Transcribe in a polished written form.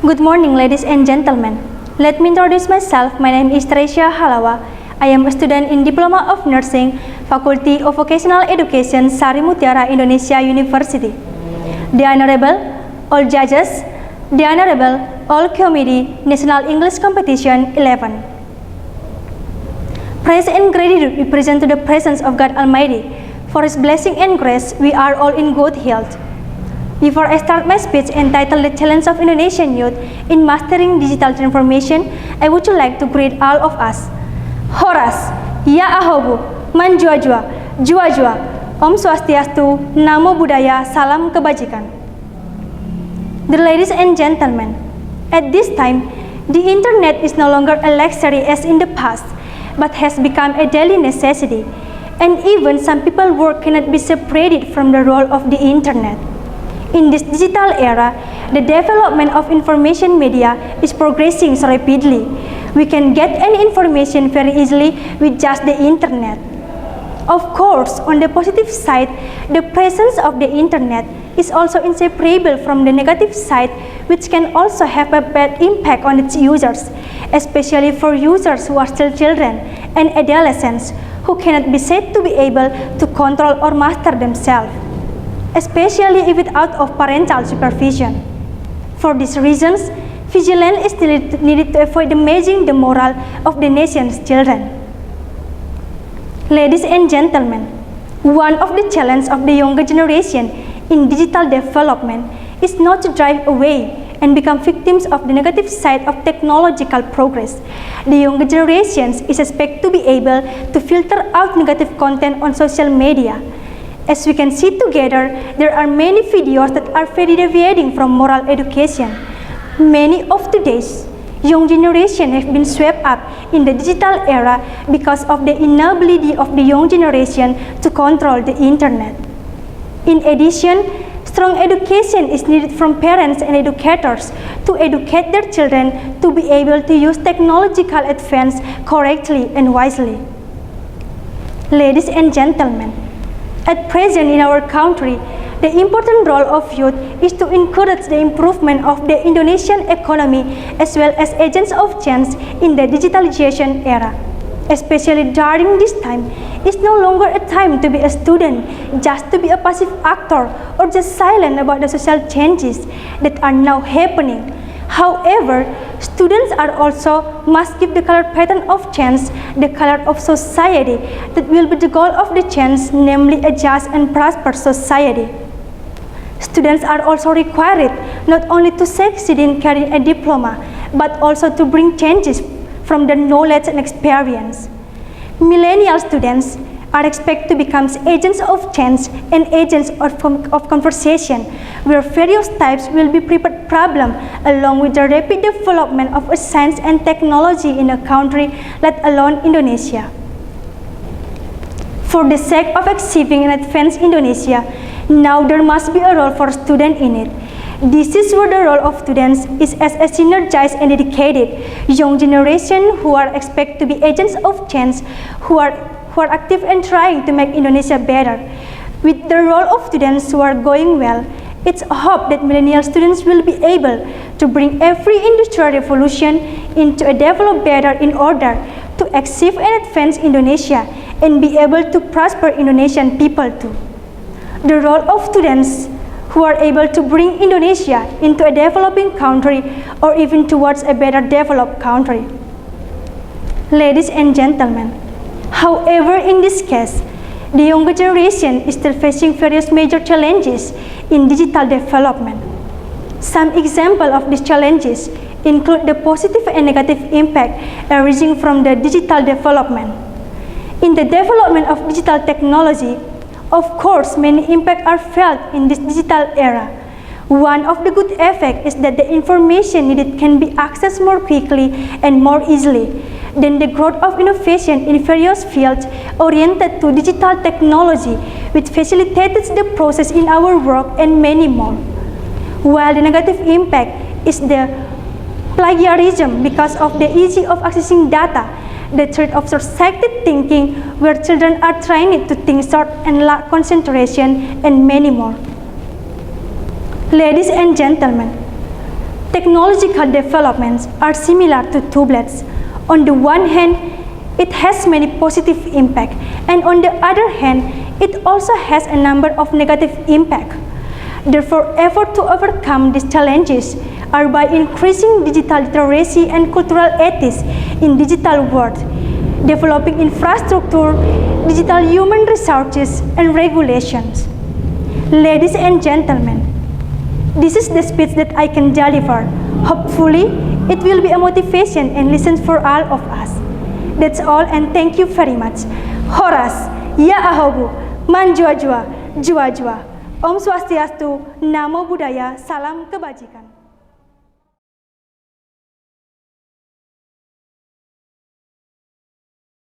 Good morning, ladies and gentlemen. Let me introduce myself. My name is Theresia Halawa. I am a student in Diploma of Nursing, Faculty of Vocational Education, Sari Mutiara, Indonesia University. The Honorable, all judges, the Honorable, all committee, National English Competition 11. Praise and gratitude we present to the presence of God Almighty. For His blessing and grace, we are all in good health. Before I start my speech entitled The Challenge of Indonesian Youth in Mastering Digital Transformation, I would like to greet all of us. Horas, Ya Ahobu, Manjua-jua, Jua-jua, Om Swastiastu, Namo Buddhaya, Salam Kebajikan. Dear ladies and gentlemen, at this time, the internet is no longer a luxury as in the past, but has become a daily necessity, and even some people's work cannot be separated from the role of the internet. In this digital era, the development of information media is progressing so rapidly. We can get any information very easily with just the internet. Of course, on the positive side, the presence of the internet is also inseparable from the negative side, which can also have a bad impact on its users, especially for users who are still children and adolescents who cannot be said to be able to control or master themselves, especially if without of parental supervision. For these reasons, vigilance is still needed to avoid damaging the morale of the nation's children. Ladies and gentlemen, one of the challenges of the younger generation in digital development is not to drive away and become victims of the negative side of technological progress. The younger generations is expected to be able to filter out negative content on social media. As we can see together, there are many videos that are very deviating from moral education. Many of today's young generation have been swept up in the digital era because of the inability of the young generation to control the internet. In addition, strong education is needed from parents and educators to educate their children to be able to use technological advance correctly and wisely. Ladies and gentlemen, at present in our country, the important role of youth is to encourage the improvement of the Indonesian economy as well as agents of change in the digitalization era. Especially during this time, it's no longer a time to be a student, just to be a passive actor or just silent about the social changes that are now happening. However, students are also must give the color pattern of change, the color of society that will be the goal of the change, namely a just and prosperous society. Students are also required not only to succeed in carrying a diploma, but also to bring changes from their knowledge and experience. Millennial students are expected to become agents of change and agents of conversation, where various types will be prepared problem along with the rapid development of science and technology in a country, let alone Indonesia. For the sake of achieving an advanced Indonesia, now there must be a role for students in it. This is where the role of students is as a synergized and dedicated young generation who are expected to be agents of change, who are active and trying to make Indonesia better. With the role of students who are going well, it's a hope that millennial students will be able to bring every industrial revolution into a developed better in order to achieve and advance Indonesia and be able to prosper Indonesian people too. The role of students who are able to bring Indonesia into a developing country or even towards a better developed country. Ladies and gentlemen, however, in this case, the younger generation is still facing various major challenges in digital development. Some examples of these challenges include the positive and negative impact arising from the digital development. In the development of digital technology, of course, many impacts are felt in this digital era. One of the good effects is that the information needed can be accessed more quickly and more easily. Then the growth of innovation in various fields oriented to digital technology, which facilitates the process in our work and many more. While the negative impact is the plagiarism because of the ease of accessing data, the threat of short-sighted thinking, where children are trained to think short and lack concentration, and many more. Ladies and gentlemen, Technological developments are similar to two blades. On the one hand, it has many positive impacts, and on the other hand, it also has a number of negative impacts. Therefore, efforts to overcome these challenges are by increasing digital literacy and cultural ethics in digital world, developing infrastructure, digital human resources, and regulations. Ladies and gentlemen, this is the speech that I can deliver. Hopefully, it will be a motivation and lesson for all of us. That's all, and thank you very much. Horas, ya ahobu, manjua jua, jua jua. Om Swastiastu, Namo Buddhaya, Salam Kebajikan.